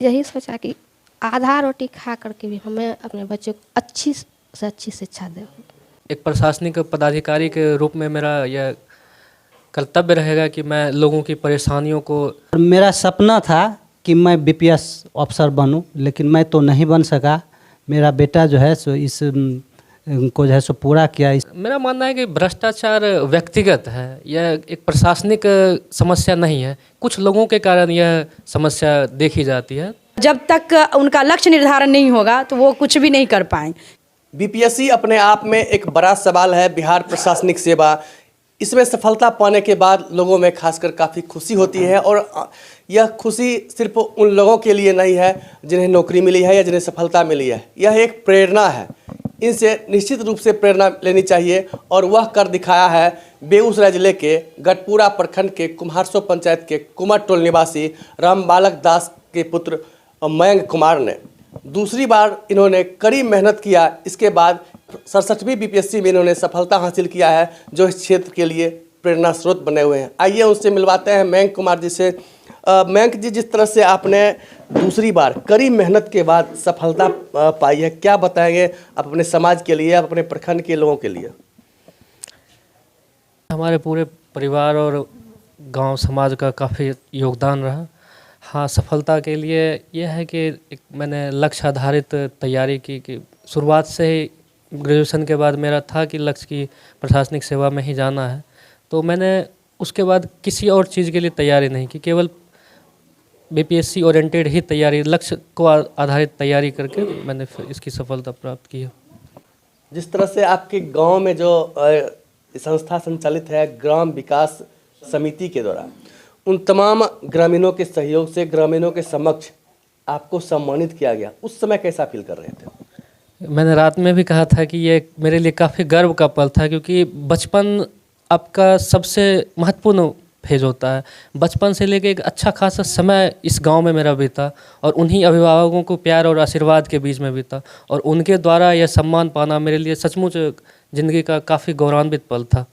यही सोचा कि आधा रोटी खा करके भी हमें अपने बच्चों को अच्छी से अच्छी शिक्षा दें। एक प्रशासनिक पदाधिकारी के रूप में मेरा यह कर्तव्य रहेगा कि मैं लोगों की परेशानियों को। मेरा सपना था कि मैं बीपीएस अफसर बनूं, लेकिन मैं तो नहीं बन सका। मेरा बेटा जो है सो इस को जो है सो पूरा किया। मेरा मानना है कि भ्रष्टाचार व्यक्तिगत है, यह एक प्रशासनिक समस्या नहीं है। कुछ लोगों के कारण यह समस्या देखी जाती है। जब तक उनका लक्ष्य निर्धारण नहीं होगा तो वो कुछ भी नहीं कर पाएंगे। बीपीएससी अपने आप में एक बड़ा सवाल है। बिहार प्रशासनिक सेवा, इसमें सफलता पाने के बाद लोगों में खासकर काफ़ी खुशी होती है, और यह खुशी सिर्फ उन लोगों के लिए नहीं है जिन्हें नौकरी मिली है या जिन्हें सफलता मिली है। यह एक प्रेरणा है। इनसे निश्चित रूप से प्रेरणा लेनी चाहिए, और वह कर दिखाया है बेगूसराय जिले के गढ़पुरा प्रखंड के कुम्हारसो पंचायत के कुमार टोल निवासी रामबालक दास के पुत्र मयंक कुमार ने। दूसरी बार इन्होंने कड़ी मेहनत किया, इसके बाद 67वीं बीपीएससी में इन्होंने सफलता हासिल किया है, जो इस क्षेत्र के लिए प्रेरणा स्रोत बने हुए हैं। आइए उनसे मिलवाते हैं मयंक कुमार जी से। मयंक जी, जिस तरह से आपने दूसरी बार कड़ी मेहनत के बाद सफलता पाई है, क्या बताएंगे आप अपने समाज के लिए, अपने प्रखंड के लोगों के लिए? हमारे पूरे परिवार और गांव समाज का काफ़ी योगदान रहा। हाँ, सफलता के लिए यह है कि एक मैंने लक्ष्य आधारित तैयारी की कि शुरुआत से ही ग्रेजुएशन के बाद मेरा था कि लक्ष्य की प्रशासनिक सेवा में ही जाना है। तो मैंने उसके बाद किसी और चीज़ के लिए तैयारी नहीं की, केवल बीपीएससी ओरिएंटेड ही तैयारी, लक्ष्य को आधारित तैयारी करके मैंने फिर इसकी सफलता प्राप्त की है। जिस तरह से आपके गांव में जो संस्था संचालित है ग्राम विकास समिति के द्वारा, उन तमाम ग्रामीणों के सहयोग से ग्रामीणों के समक्ष आपको सम्मानित किया गया, उस समय कैसा फील कर रहे थे? मैंने रात में भी कहा था कि ये मेरे लिए काफ़ी गर्व का पल था, क्योंकि बचपन आपका सबसे महत्वपूर्ण फेज होता है। बचपन से लेकर एक अच्छा खासा समय इस गांव में मेरा बीता, और उन्हीं अभिभावकों को प्यार और आशीर्वाद के बीच में बीता, और उनके द्वारा यह सम्मान पाना मेरे लिए सचमुच ज़िंदगी का काफ़ी गौरवान्वित पल था।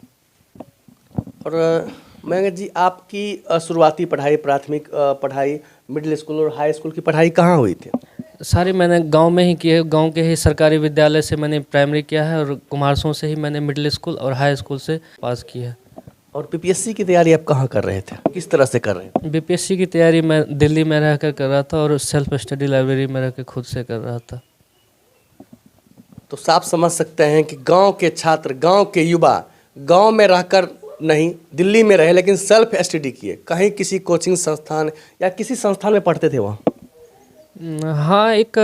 और मयंक जी, आपकी शुरुआती पढ़ाई, प्राथमिक पढ़ाई, मिडिल स्कूल और हाई स्कूल की पढ़ाई कहाँ हुई थी? सारी मैंने गांव में ही की है। गांव के ही सरकारी विद्यालय से मैंने प्राइमरी किया है, और कुम्हारसों से ही मैंने मिडिल स्कूल और हाई स्कूल से पास की है। और बीपीएससी की तैयारी आप कहाँ कर रहे थे, किस तरह से कर रहे थे? बीपीएससी की तैयारी मैं दिल्ली में रहकर कर रहा था, और सेल्फ स्टडी लाइब्रेरी में रहकर खुद से कर रहा था। तो साफ समझ सकते हैं कि गांव के छात्र, गांव के युवा गांव में रहकर नहीं, दिल्ली में रहे, लेकिन सेल्फ स्टडी किए। कहीं किसी कोचिंग संस्थान या किसी संस्थान में पढ़ते थे वहाँ? हाँ, एक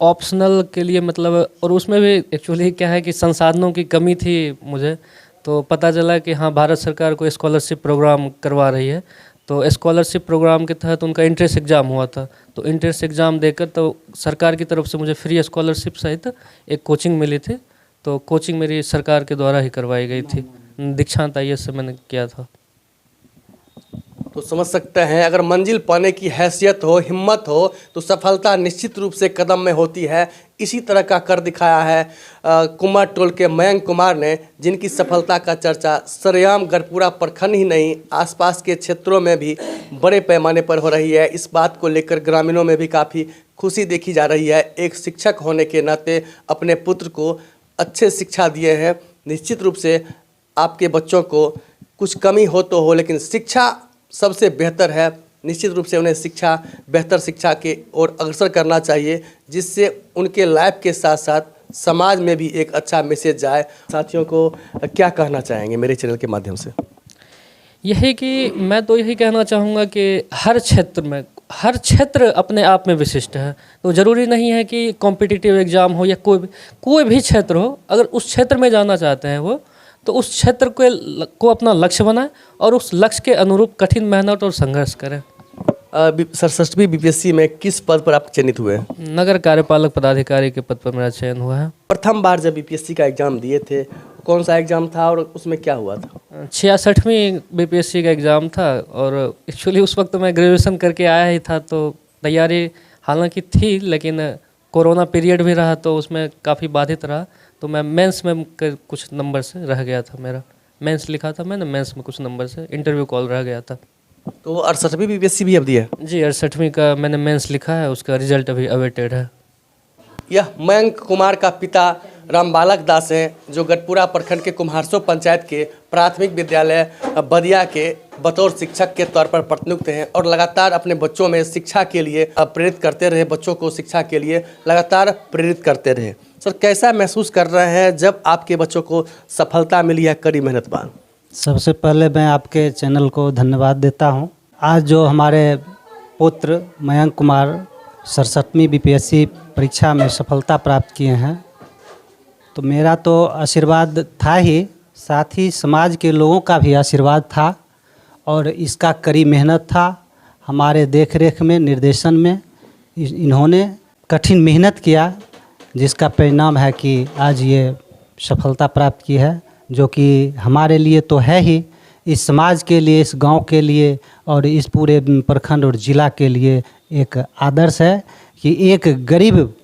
ऑप्शनल के लिए, मतलब, और उसमें भी एक्चुअली क्या है कि संसाधनों की कमी थी मुझे। तो पता चला कि हाँ, भारत सरकार को स्कॉलरशिप प्रोग्राम करवा रही है। तो स्कॉलरशिप प्रोग्राम के तहत उनका एंट्रेंस एग्ज़ाम हुआ था। तो एंट्रेंस एग्ज़ाम देकर तो सरकार की तरफ से मुझे फ्री स्कॉलरशिप सहित एक कोचिंग मिली थी। तो कोचिंग मेरी सरकार के द्वारा ही करवाई गई थी। दीक्षांत आईएएस से मैंने किया था। तो समझ सकते हैं, अगर मंजिल पाने की हैसियत हो, हिम्मत हो, तो सफलता निश्चित रूप से कदम में होती है। इसी तरह का कर दिखाया है कुमार टोल के मयंक कुमार ने, जिनकी सफलता का चर्चा सरेआम गढ़पुरा प्रखंड ही नहीं, आसपास के क्षेत्रों में भी बड़े पैमाने पर हो रही है। इस बात को लेकर ग्रामीणों में भी काफ़ी खुशी देखी जा रही है। एक शिक्षक होने के नाते अपने पुत्र को अच्छे शिक्षा दिए हैं। निश्चित रूप से आपके बच्चों को कुछ कमी हो तो हो, लेकिन शिक्षा सबसे बेहतर है। निश्चित रूप से उन्हें शिक्षा, बेहतर शिक्षा के ओर अग्रसर करना चाहिए, जिससे उनके लाइफ के साथ साथ समाज में भी एक अच्छा मैसेज जाए। साथियों को क्या कहना चाहेंगे मेरे चैनल के माध्यम से? यही कि मैं तो यही कहना चाहूँगा कि हर क्षेत्र अपने आप में विशिष्ट है। तो ज़रूरी नहीं है कि कॉम्पिटिटिव एग्ज़ाम हो या कोई भी क्षेत्र हो। अगर उस क्षेत्र में जाना चाहते हैं वो, तो उस क्षेत्र को अपना लक्ष्य बनाएं, और उस लक्ष्य के अनुरूप कठिन मेहनत और संघर्ष करें। 67वीं बीपीएससी में किस पद पर आप चयनित हुए? नगर कार्यपालक पदाधिकारी के पद पर मेरा चयन हुआ है। प्रथम बार जब बीपीएससी का एग्ज़ाम दिए थे, कौन सा एग्ज़ाम था और उसमें क्या हुआ था? 66वीं बीपीएससी का एग्ज़ाम था, और एक्चुअली उस वक्त मैं ग्रेजुएशन करके आया ही था। तो तैयारी हालांकि थी, लेकिन कोरोना पीरियड भी रहा, तो उसमें काफ़ी बाधित रहा। तो मैं मेंस में कुछ नंबर से रह गया था। मेरा मेंस लिखा था मैंने, मेंस में कुछ नंबर से इंटरव्यू कॉल रह गया था। तो 68वीं बीपीएससी भी अब दी है। जी 68वीं का मैंने मेंस लिखा है, उसका रिजल्ट अभी अवेटेड है। यह मयंक कुमार का पिता रामबालक दास हैं, जो गढ़पुरा प्रखंड के कुम्हारसो पंचायत के प्राथमिक विद्यालय बदिया के बतौर शिक्षक के तौर पर प्रतिनियुक्त हैं और लगातार अपने बच्चों में शिक्षा के लिए प्रेरित करते रहे, बच्चों को शिक्षा के लिए लगातार प्रेरित करते रहे। सर, कैसा महसूस कर रहे हैं जब आपके बच्चों को सफलता मिली है कड़ी मेहनत बाद? सबसे पहले मैं आपके चैनल को धन्यवाद देता हूं। आज जो हमारे पुत्र मयंक कुमार 67वीं बीपीएससी परीक्षा में सफलता प्राप्त किए हैं, तो मेरा तो आशीर्वाद था ही, साथ ही समाज के लोगों का भी आशीर्वाद था और इसका कड़ी मेहनत था। हमारे देख रेख में, निर्देशन में इन्होंने कठिन मेहनत किया, जिसका परिणाम है कि आज ये सफलता प्राप्त की है, जो कि हमारे लिए तो है ही, इस समाज के लिए, इस गांव के लिए और इस पूरे प्रखंड और ज़िला के लिए एक आदर्श है कि एक गरीब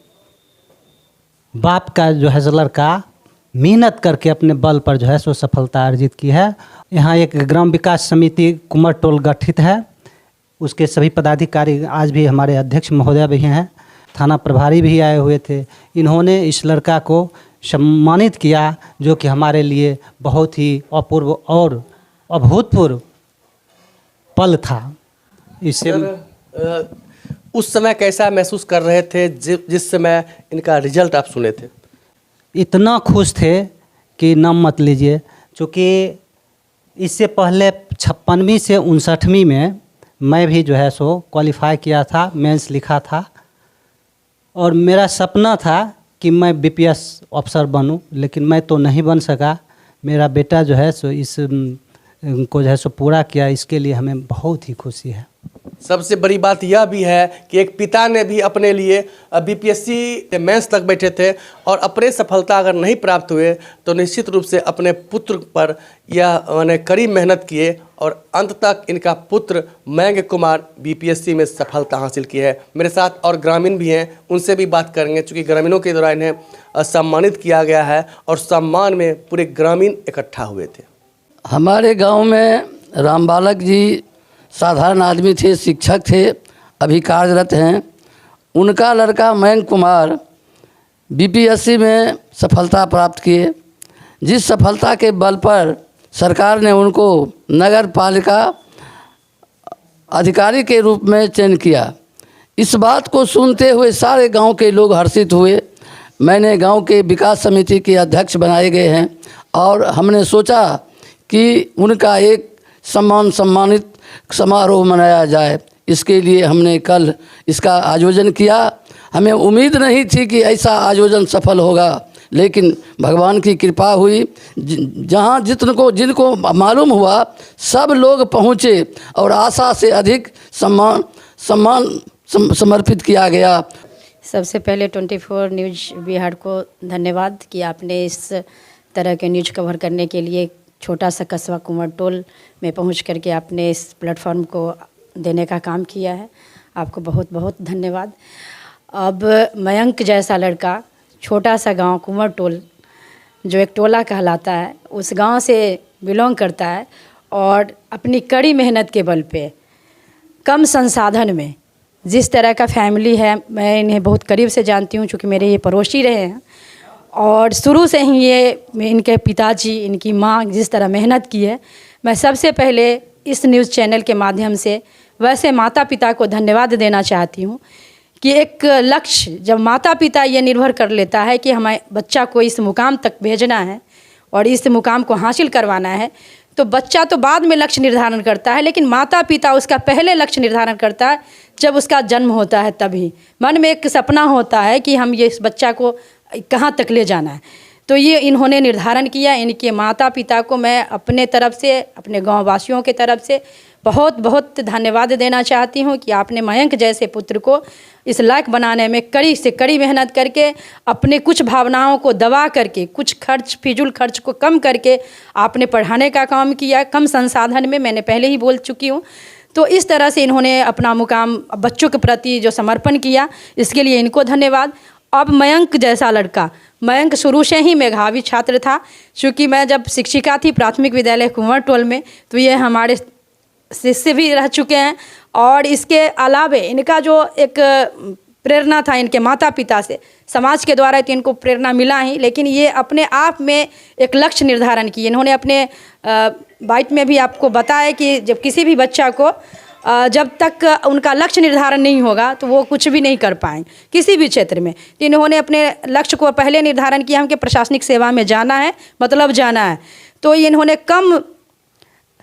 बाप का जो है लड़का मेहनत करके अपने बल पर जो है सो सफलता अर्जित की है। यहाँ एक ग्राम विकास समिति कुमरटोल गठित है, उसके सभी पदाधिकारी, आज भी हमारे अध्यक्ष महोदय भी हैं, थाना प्रभारी भी आए हुए थे। इन्होंने इस लड़का को सम्मानित किया, जो कि हमारे लिए बहुत ही अपूर्व और अभूतपूर्व पल था। इससे उस समय कैसा महसूस कर रहे थे जिस समय इनका रिजल्ट आप सुने थे? इतना खुश थे कि नाम मत लीजिए, क्योंकि इससे पहले 56वीं से 59वीं में मैं भी जो है सो क्वालिफाई किया था, मेंस लिखा था और मेरा सपना था कि मैं बीपीएस अफसर बनूं, लेकिन मैं तो नहीं बन सका। मेरा बेटा जो है सो इस को जो है सो पूरा किया, इसके लिए हमें बहुत ही खुशी है। सबसे बड़ी बात यह भी है कि एक पिता ने भी अपने लिए बीपीएससी मेंस तक बैठे थे और अपने सफलता अगर नहीं प्राप्त हुए तो निश्चित रूप से अपने पुत्र पर यह मैंने कड़ी मेहनत किए और अंत तक इनका पुत्र मयंक कुमार बीपीएससी में सफलता हासिल की है। मेरे साथ और ग्रामीण भी हैं, उनसे भी बात करेंगे, चूँकि ग्रामीणों के द्वारा इन्हें सम्मानित किया गया है और सम्मान में पूरे ग्रामीण इकट्ठा हुए थे। हमारे गांव में रामबालक जी साधारण आदमी थे, शिक्षक थे, अभी कार्यरत हैं। उनका लड़का मयंक कुमार बीपीएससी में सफलता प्राप्त किए, जिस सफलता के बल पर सरकार ने उनको नगर पालिका अधिकारी के रूप में चयन किया। इस बात को सुनते हुए सारे गांव के लोग हर्षित हुए। मैंने गांव के विकास समिति के अध्यक्ष बनाए गए हैं और हमने सोचा कि उनका एक सम्मानित समारोह मनाया जाए। इसके लिए हमने कल इसका आयोजन किया। हमें उम्मीद नहीं थी कि ऐसा आयोजन सफल होगा, लेकिन भगवान की कृपा हुई। जहाँ जिनको मालूम हुआ सब लोग पहुँचे और आशा से अधिक सम्मान समर्पित किया गया। सबसे पहले 24 न्यूज़ बिहार को धन्यवाद कि आपने इस तरह के न्यूज़ कवर करने के लिए छोटा सा कस्बा कुमरटोल में पहुंच करके आपने इस प्लेटफॉर्म को देने का काम किया है। आपको बहुत बहुत धन्यवाद। अब मयंक जैसा लड़का, छोटा सा गांव कुमरटोल जो एक टोला कहलाता है, उस गांव से बिलोंग करता है और अपनी कड़ी मेहनत के बल पे कम संसाधन में जिस तरह का फैमिली है, मैं इन्हें बहुत करीब से जानती हूँ, चूँकि मेरे ये पड़ोसी रहे हैं और शुरू से ही ये इनके पिताजी, इनकी माँ जिस तरह मेहनत की है, मैं सबसे पहले इस न्यूज़ चैनल के माध्यम से वैसे माता पिता को धन्यवाद देना चाहती हूँ कि एक लक्ष्य जब माता पिता ये निर्भर कर लेता है कि हमें बच्चा को इस मुकाम तक भेजना है और इस मुकाम को हासिल करवाना है, तो बच्चा तो बाद में लक्ष्य निर्धारण करता है, लेकिन माता पिता उसका पहले लक्ष्य निर्धारण करता है। जब उसका जन्म होता है तभी मन में एक सपना होता है कि हम ये इस बच्चा को कहाँ तक ले जाना है, तो ये इन्होंने निर्धारण किया। इनके माता पिता को मैं अपने तरफ से, अपने गाँव वासियों के तरफ से बहुत बहुत धन्यवाद देना चाहती हूँ कि आपने मयंक जैसे पुत्र को इस लायक बनाने में कड़ी से कड़ी मेहनत करके, अपने कुछ भावनाओं को दबा करके, कुछ फिजूल खर्च को कम करके आपने पढ़ाने का काम किया, कम संसाधन में, मैंने पहले ही बोल चुकी हूँ। तो इस तरह से इन्होंने अपना मुकाम बच्चों के प्रति जो समर्पण किया, इसके लिए इनको धन्यवाद। अब मयंक जैसा लड़का, मयंक शुरू से ही मेधावी छात्र था, क्योंकि मैं जब शिक्षिका थी प्राथमिक विद्यालय कुंवरटोल में, तो ये हमारे शिष्य भी रह चुके हैं। और इसके अलावे इनका जो एक प्रेरणा था इनके माता पिता से, समाज के द्वारा तो इनको प्रेरणा मिला ही, लेकिन ये अपने आप में एक लक्ष्य निर्धारण किए। इन्होंने अपने बाइट में भी आपको बताया कि जब किसी भी बच्चा को जब तक उनका लक्ष्य निर्धारण नहीं होगा तो वो कुछ भी नहीं कर पाएंगे किसी भी क्षेत्र में। तो इन्होंने अपने लक्ष्य को पहले निर्धारण किया, हमके प्रशासनिक सेवा में जाना है, मतलब जाना है। तो इन्होंने कम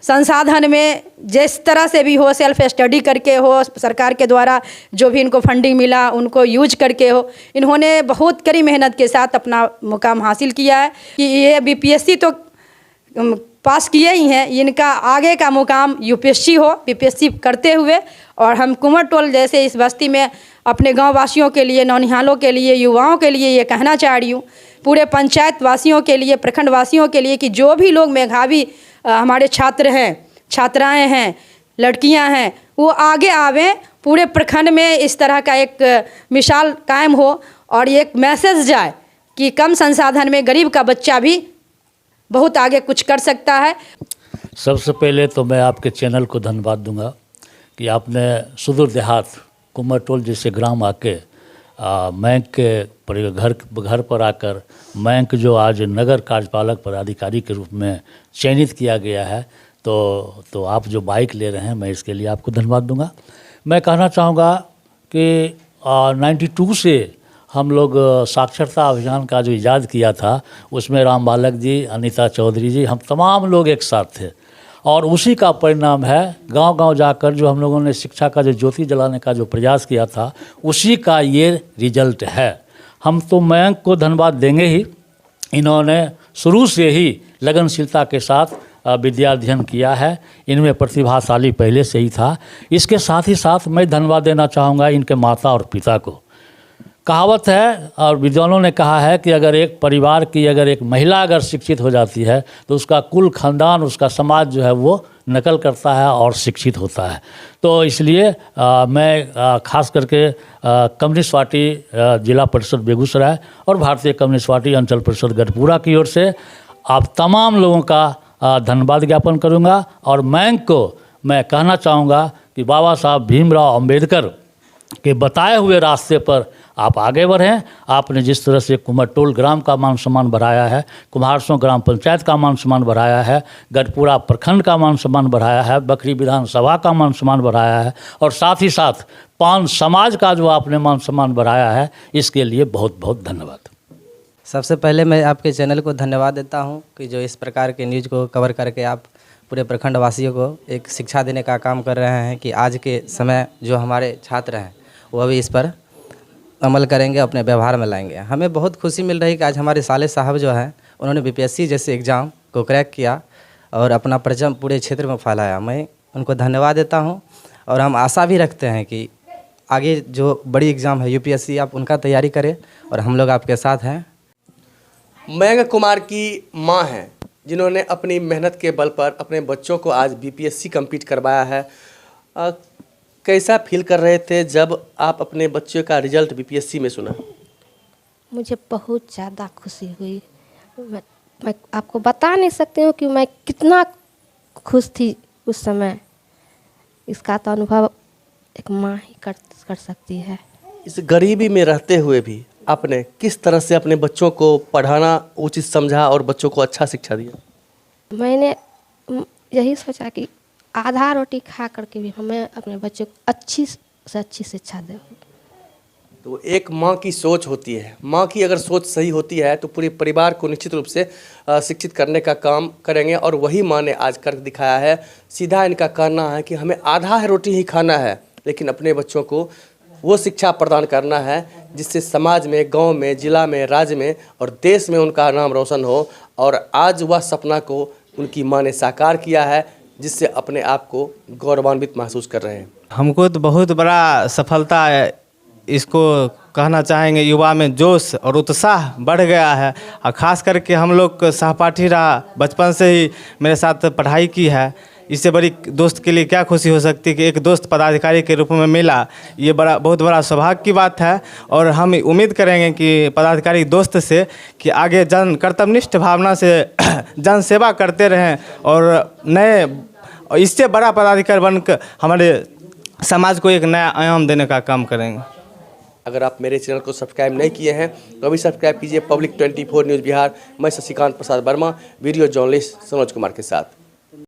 संसाधन में जिस तरह से भी हो, सेल्फ स्टडी करके हो, सरकार के द्वारा जो भी इनको फंडिंग मिला उनको यूज करके हो, इन्होंने बहुत कड़ी मेहनत के साथ अपना मुकाम हासिल किया है कि ये बीपीएससी तो पास किए ही हैं, इनका आगे का मुकाम यूपीएससी हो, बीपीएससी करते हुए। और हम कुंवरटोल जैसे इस बस्ती में अपने गाँव वासियों के लिए, नौनिहालों के लिए, युवाओं के लिए ये कहना चाह रही हूँ, पूरे पंचायत वासियों के लिए, प्रखंड वासियों के लिए कि जो भी लोग मेधावी हमारे छात्र हैं, छात्राएं हैं, लड़कियां हैं, वो आगे आवें। पूरे प्रखंड में इस तरह का एक मिसाल कायम हो और एक मैसेज जाए कि कम संसाधन में गरीब का बच्चा भी बहुत आगे कुछ कर सकता है। सबसे पहले तो मैं आपके चैनल को धन्यवाद दूंगा कि आपने सुदूर देहात कुंवरटोल जैसे ग्राम आके बैंक के घर पर आकर बैंक जो आज नगर कार्यपालक पदाधिकारी के रूप में चयनित किया गया है, तो आप जो बाइक ले रहे हैं, मैं इसके लिए आपको धन्यवाद दूंगा। मैं कहना चाहूँगा कि 92 से हम लोग साक्षरता अभियान का जो इजाद किया था उसमें राम बालक जी, अनीता चौधरी जी, हम तमाम लोग एक साथ थे और उसी का परिणाम है गांव-गांव जाकर जो हम लोगों ने शिक्षा का जो ज्योति जलाने का जो प्रयास किया था, उसी का ये रिजल्ट है। हम तो मयंक को धन्यवाद देंगे ही, इन्होंने शुरू से ही लगनशीलता के साथ विद्या अध्ययन किया है, इनमें प्रतिभाशाली पहले से ही था। इसके साथ ही साथ मैं धन्यवाद देना चाहूँगा इनके माता और पिता को। कहावत है और विद्वानों ने कहा है कि अगर एक परिवार की अगर एक महिला अगर शिक्षित हो जाती है तो उसका कुल खानदान, उसका समाज जो है वो नकल करता है और शिक्षित होता है। तो इसलिए मैं खास करके कम्युनिस्ट पार्टी जिला परिषद बेगूसराय और भारतीय कम्युनिस्ट पार्टी अंचल परिषद गढ़पुरा की ओर से आप तमाम लोगों का धन्यवाद ज्ञापन करूँगा। और मयंक को मैं कहना चाहूँगा कि बाबा साहब भीमराव अंबेडकर के बताए हुए रास्ते पर आप आगे बढ़ें। आपने जिस तरह से कुंवरटोल ग्राम का मान सम्मान बढ़ाया है, कुम्हारसों ग्राम पंचायत का मान सम्मान बढ़ाया है, गढ़पुरा प्रखंड का मान सम्मान बढ़ाया है, बखरी विधानसभा का मान सम्मान बढ़ाया है और साथ ही साथ पान समाज का जो आपने मान सम्मान बढ़ाया है, इसके लिए बहुत बहुत धन्यवाद। सबसे पहले मैं आपके चैनल को धन्यवाद देता हूं कि जो इस प्रकार के न्यूज़ को कवर करके आप पूरे प्रखंड वासियों को एक शिक्षा देने का काम कर रहे हैं कि आज के समय जो हमारे छात्र हैं वो भी इस पर अमल करेंगे, अपने व्यवहार में लाएंगे। हमें बहुत खुशी मिल रही है कि आज हमारे साले साहब जो हैं उन्होंने बीपीएससी जैसे एग्ज़ाम को क्रैक किया और अपना परचम पूरे क्षेत्र में फैलाया। मैं उनको धन्यवाद देता हूं और हम आशा भी रखते हैं कि आगे जो बड़ी एग्ज़ाम है यूपीएससी, आप उनका तैयारी करें और हम लोग आपके साथ हैं। मयंक कुमार की मां हैं जिन्होंने अपनी मेहनत के बल पर अपने बच्चों को आज बीपीएससी कंप्लीट करवाया है। कैसा फील कर रहे थे जब आप अपने बच्चों का रिजल्ट बीपीएससी में सुना? मुझे बहुत ज़्यादा खुशी हुई। मैं आपको बता नहीं सकती हूँ कि मैं कितना खुश थी उस समय। इसका तो अनुभव एक माँ ही कर सकती है। इस गरीबी में रहते हुए भी आपने किस तरह से अपने बच्चों को पढ़ाना उचित समझा और बच्चों को अच्छा शिक्षा दिया? मैंने यही सोचा कि आधा रोटी खा करके भी हमें अपने बच्चों को अच्छी से अच्छी शिक्षा दें। तो एक माँ की सोच होती है, माँ की अगर सोच सही होती है तो पूरे परिवार को निश्चित रूप से शिक्षित करने का काम करेंगे और वही माँ ने आज कर दिखाया है। सीधा इनका कहना है कि हमें आधा रोटी ही खाना है, लेकिन अपने बच्चों को वो शिक्षा प्रदान करना है जिससे समाज में, गांव में, जिला में, राज्य में और देश में उनका नाम रोशन हो। और आज वह सपना को उनकी माँ ने साकार किया है, जिससे अपने आप को गौरवान्वित महसूस कर रहे हैं। हमको तो बहुत बड़ा सफलता है, इसको कहना चाहेंगे। युवा में जोश और उत्साह बढ़ गया है और ख़ास करके हम लोग सहपाठी रहा, बचपन से ही मेरे साथ पढ़ाई की है। इससे बड़ी दोस्त के लिए क्या खुशी हो सकती है कि एक दोस्त पदाधिकारी के रूप में मिला। ये बहुत बड़ा सौभाग्य की बात है और हम उम्मीद करेंगे कि पदाधिकारी दोस्त से कि आगे जन कर्तव्यनिष्ठ भावना से जन सेवा करते रहें और नए और इससे बड़ा पदाधिकारी बनकर हमारे समाज को एक नया आयाम देने का काम करेंगे। अगर आप मेरे चैनल को सब्सक्राइब नहीं किए हैं तो अभी सब्सक्राइब कीजिए पब्लिक 24 न्यूज़ बिहार। मैं शशिकांत प्रसाद वर्मा, वीडियो जर्नलिस्ट सनोज कुमार के साथ।